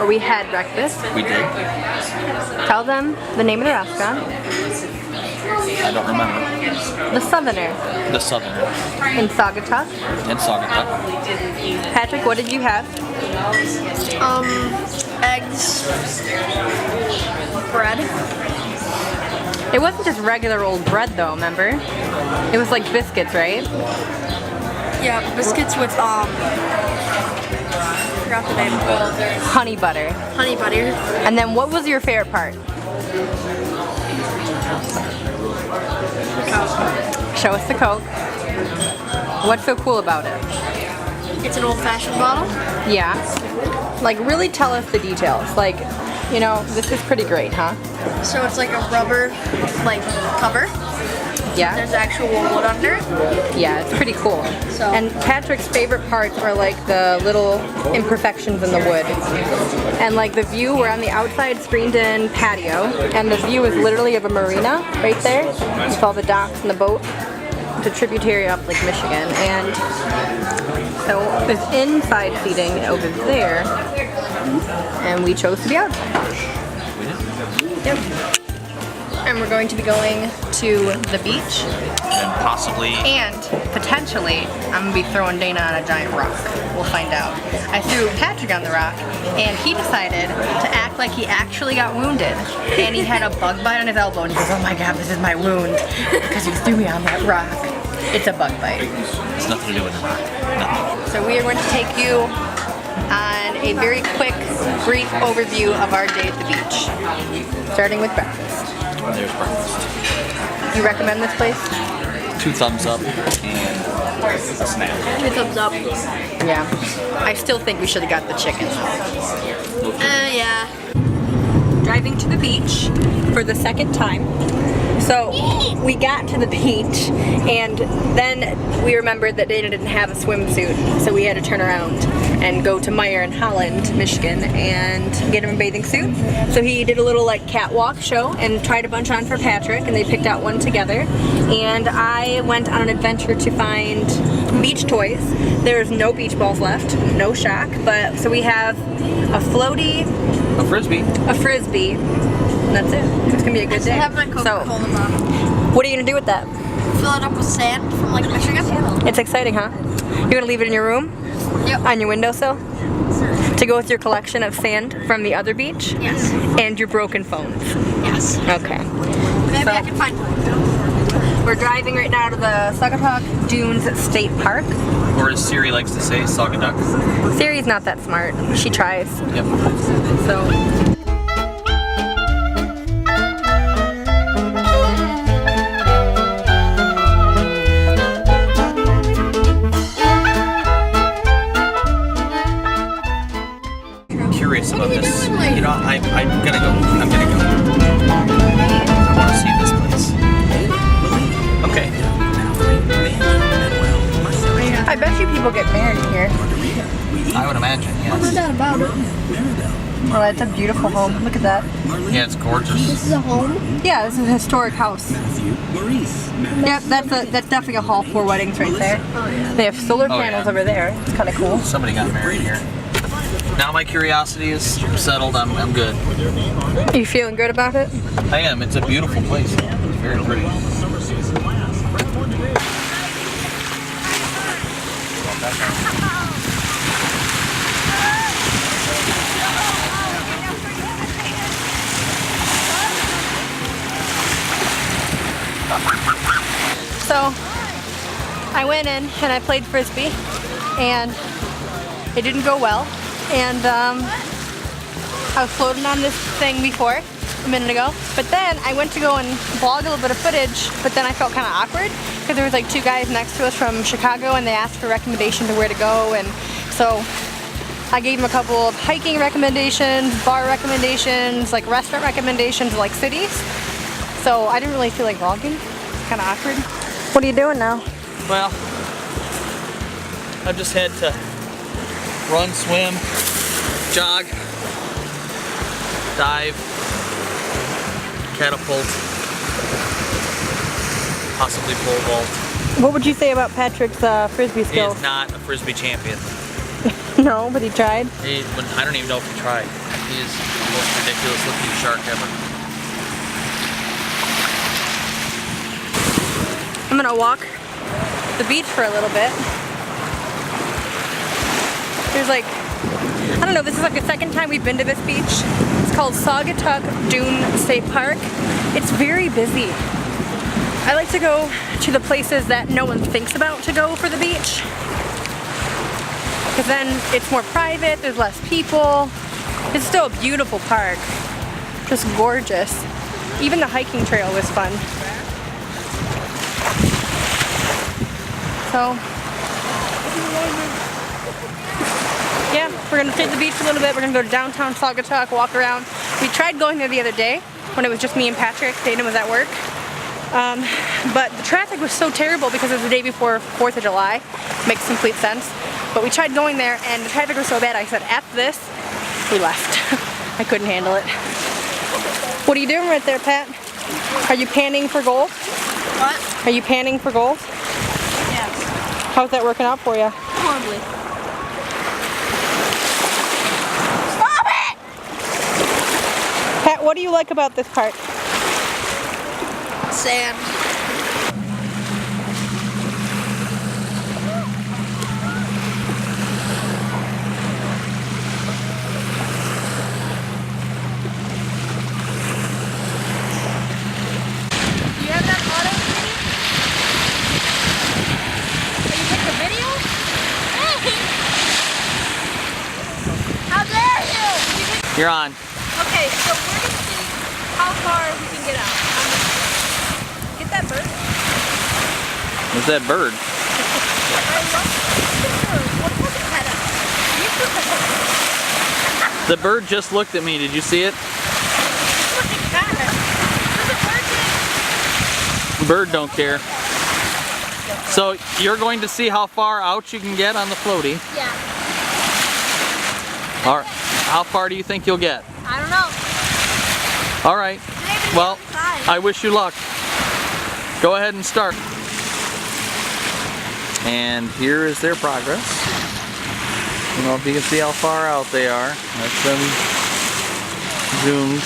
where we had breakfast. We did. Tell them the name of the restaurant. I don't remember. The Southerner. The Southerner. In Saugatuck. In Saugatuck. Patrick, what did you have? Eggs. Bread. It wasn't just regular old bread though, remember? It was like biscuits, right? Yeah, biscuits with I forgot the name. Honey butter. Honey butter. And then what was your favorite part? Coke. Show us the Coke. What's so cool about it? It's an old-fashioned bottle. Yeah. Like really tell us the details. Like, you know, this is pretty great, huh? So it's like a rubber, like, cover. Yeah. There's actual wood under it. Yeah, it's pretty cool. So. And Patrick's favorite parts are like the little imperfections in the wood. And like the view, we're on the outside screened in patio, and the view is literally of a marina right there with all the docks and the boat. It's a tributary up Lake Michigan. And so there's inside seating over there, and we chose to be outside. Yep. And we're going to be going to the beach. And possibly. And potentially, I'm going to be throwing Dana on a giant rock. We'll find out. I threw Patrick on the rock, and he decided to act like he actually got wounded. And he had a bug bite on his elbow, and he goes, oh my god, this is my wound. Because you threw me on that rock. It's a bug bite. It's nothing to do with the rock. Nothing. So we are going to take you on a very quick, brief overview of our day at the beach. Starting with breakfast. There's breakfast. You recommend this place? 2 thumbs up and a snack. 2 thumbs up. Yeah. I still think we should have got the chicken. Yeah. Driving to the beach for the second time. So we got to the beach, and then we remembered that Dana didn't have a swimsuit, so we had to turn around and go to Meyer in Holland, Michigan, and get him a bathing suit. So he did a little like catwalk show and tried a bunch on for Patrick, and they picked out one together. And I went on an adventure to find beach toys. There's no beach balls left, no shock, but so we have a floaty, A frisbee. a frisbee, and that's it. It's gonna be a good day. I have my Coca-Cola bottle. What are you gonna do with that? Fill it up with sand from Lake Michigan. It's exciting, huh? You're gonna leave it in your room? Yep. On your windowsill? To go with your collection of sand from the other beach? Yes. And your broken phones? Yes. Okay. Maybe So- I can find one. We're driving right now to the Saugatuck Dunes State Park. Or as Siri likes to say, Saugatuck. Siri's not that smart. She tries. Yep. So. Curious about this. You know, I'm gonna go. I'm gonna go. I want to see this place. Okay. I bet you people get married here. I would imagine, What's yes. that about it? Oh, that's a beautiful home. Look at that. Yeah, it's gorgeous. This is a home? Yeah, this is a historic house. Yep, that's definitely a hall for weddings right there. They have solar Oh, panels yeah. over there. It's kind of cool. Somebody got married here. Now my curiosity is settled. I'm good. Are you feeling good about it? I am. It's a beautiful place. It's very pretty. So I went in and I played frisbee, and it didn't go well. And I was floating on this thing before, a minute ago, but then I went to go and vlog a little bit of footage, but then I felt kind of awkward because there was like 2 guys next to us from Chicago, and they asked for recommendations of where to go, and so I gave them a couple of hiking recommendations, bar recommendations, like restaurant recommendations, like cities. So I didn't really feel like vlogging. It's kind of awkward. What are you doing now? Well, I've just had to run, swim, jog, dive, catapult, possibly pole vault. What would you say about Patrick's frisbee He skills? is not a frisbee champion. No, but he tried. I don't even know if he tried. He is the most ridiculous looking shark ever. I'm gonna walk the beach for a little bit. There's like, I don't know, this is like the second time we've been to this beach. It's called Saugatuck Dunes State Park. It's very busy. I like to go to the places that no one thinks about to go for the beach. Because then it's more private, there's less people. It's still a beautiful park. Just gorgeous. Even the hiking trail was fun. So, yeah, we're gonna take the beach a little bit. We're gonna go to downtown Saugatuck, walk around. We tried going there the other day when it was just me and Patrick. Dana was at work. But the traffic was so terrible because it was the day before 4th of July. Makes complete sense. But we tried going there and the traffic was so bad I said, F this, we left. I couldn't handle it. What are you doing right there, Pat? Are you panning for gold? What? Are you panning for gold? Yes. How's that working out for you? Horribly. Stop it! Pat, what do you like about this park? Sand. Do you have that auto screen? Can you take the video? How dare you! You're on. Okay, so we're gonna see how far we can get out. Get that bird. What's that bird? I love the bird. What was it head up? The bird just looked at me. Did you see it? Bird don't care. So you're going to see how far out you can get on the floaty. Yeah. All right. How far do you think you'll get? I don't know. All right. Well, I wish you luck. Go ahead and start. And here is their progress. I don't know if you can see how far out they are. That's them zoomed.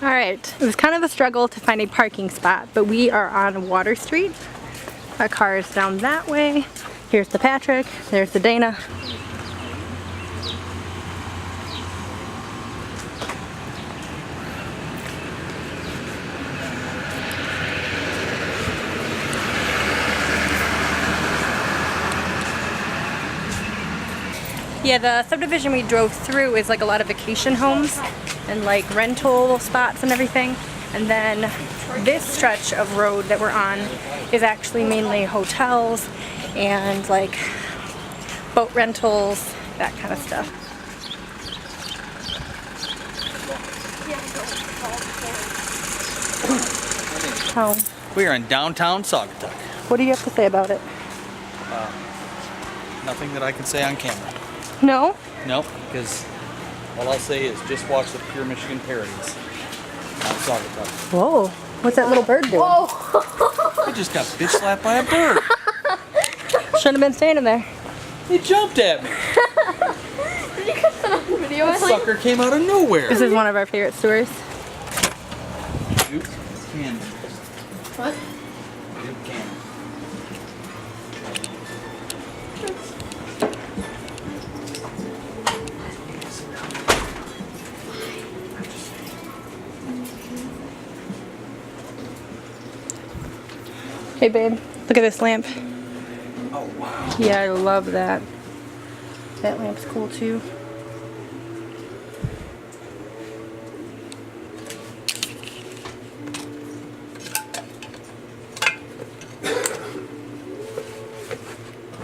All right, it was kind of a struggle to find a parking spot, but we are on Water Street. Our car is down that way. Here's the Patrick, there's the Dana. Yeah, the subdivision we drove through is like a lot of vacation homes and like rental spots and everything. And then this stretch of road that we're on is actually mainly hotels and like boat rentals, that kind of stuff. Oh, We are in downtown Saugatuck. what do you have to say about it? Nothing that I can say on camera. No? Nope, because all I'll say is just watch the Pure Michigan Parodies on Saugatuck. Whoa, what's that little bird doing? I just got bitch slapped by a bird. Shouldn't have been standing there. He jumped at me. Did you catch that on video? That sucker came out of nowhere. This is one of our favorite stores. Oops, can. What? Good can. Hey babe, look at this lamp. Oh wow. Yeah, I love that. That lamp's cool too.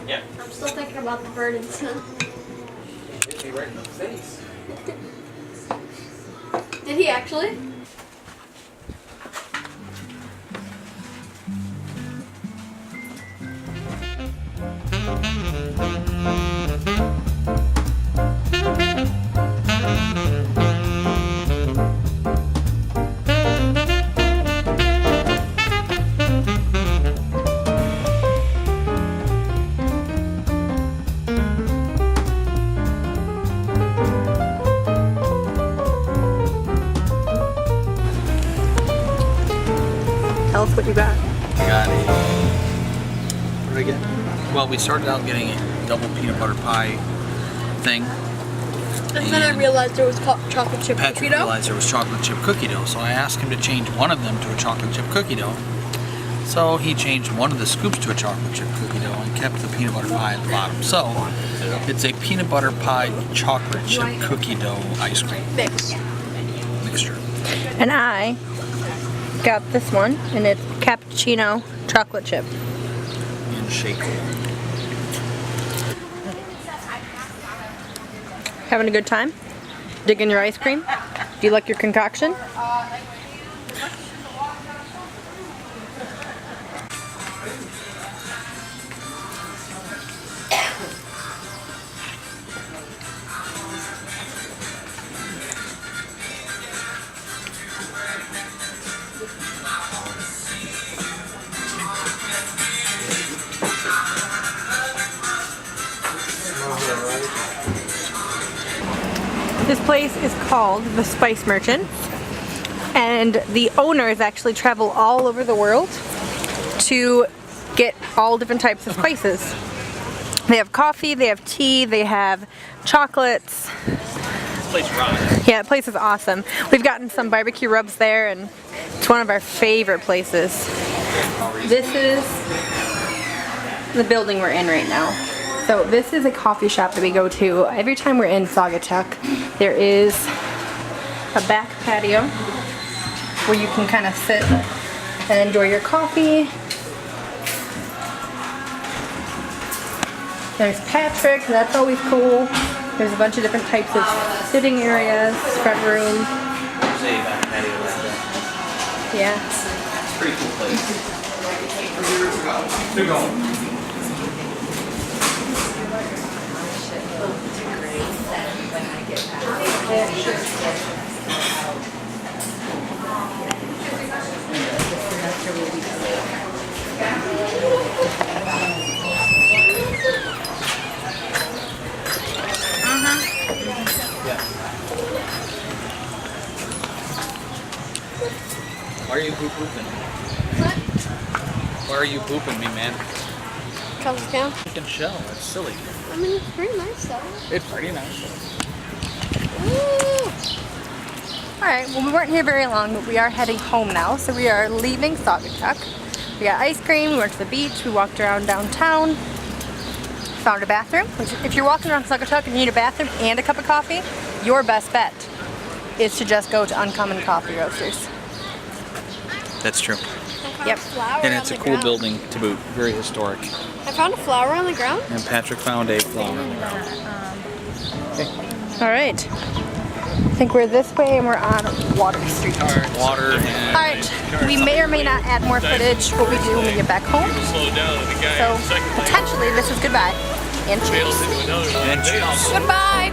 Yeah. I'm still thinking about the bird incident. Hit me right in the face. Did he actually? us what you got. I got a... What did I get? Well, we started out getting a double peanut butter pie thing. And then I realized there was chocolate chip Patrick cookie dough. realized there was chocolate chip cookie dough, so I asked him to change one of them to a chocolate chip cookie dough. So he changed one of the scoops to a chocolate chip cookie dough and kept the peanut butter pie at the bottom. So it's a peanut butter pie chocolate chip cookie dough ice cream mixture. And I got this one, and it's cappuccino chocolate chip. And shake. Having a good time? Digging your ice cream? Do you like your concoction? This place is called the Spice Merchant, and the owners actually travel all over the world to get all different types of spices. They have coffee, they have tea, they have chocolates. This place rocks. Yeah, the place is awesome. We've gotten some barbecue rubs there, and it's one of our favorite places. This is the building we're in right now. So this is a coffee shop that we go to every time we're in Saugatuck. There is a back patio where you can kind of sit and enjoy your coffee. There's Patrick, that's always cool. There's a bunch of different types of sitting areas, front room. Yeah. It's a pretty cool place. Keep going. Why are you pooping? What? Why are you pooping me, man? Comes down. Chicken shell. That's silly. I mean, it's pretty nice though. It's pretty nice. Alright, well we weren't here very long, but we are heading home now. So we are leaving Saugatuck. We got ice cream, we went to the beach, we walked around downtown, found a bathroom. Which, if you're walking around Saugatuck and you need a bathroom and a cup of coffee, your best bet is to just go to Uncommon Coffee Roasters. That's true. Yep. And it's a cool building to boot. Very historic. I found a flower on the ground. And Patrick found a flower on the ground. Alright. I think we're this way and we're on Water Street. Water and... Alright, we may or may not add more footage what we do when we get back home. So, potentially this is goodbye. And cheers. And cheers. Goodbye!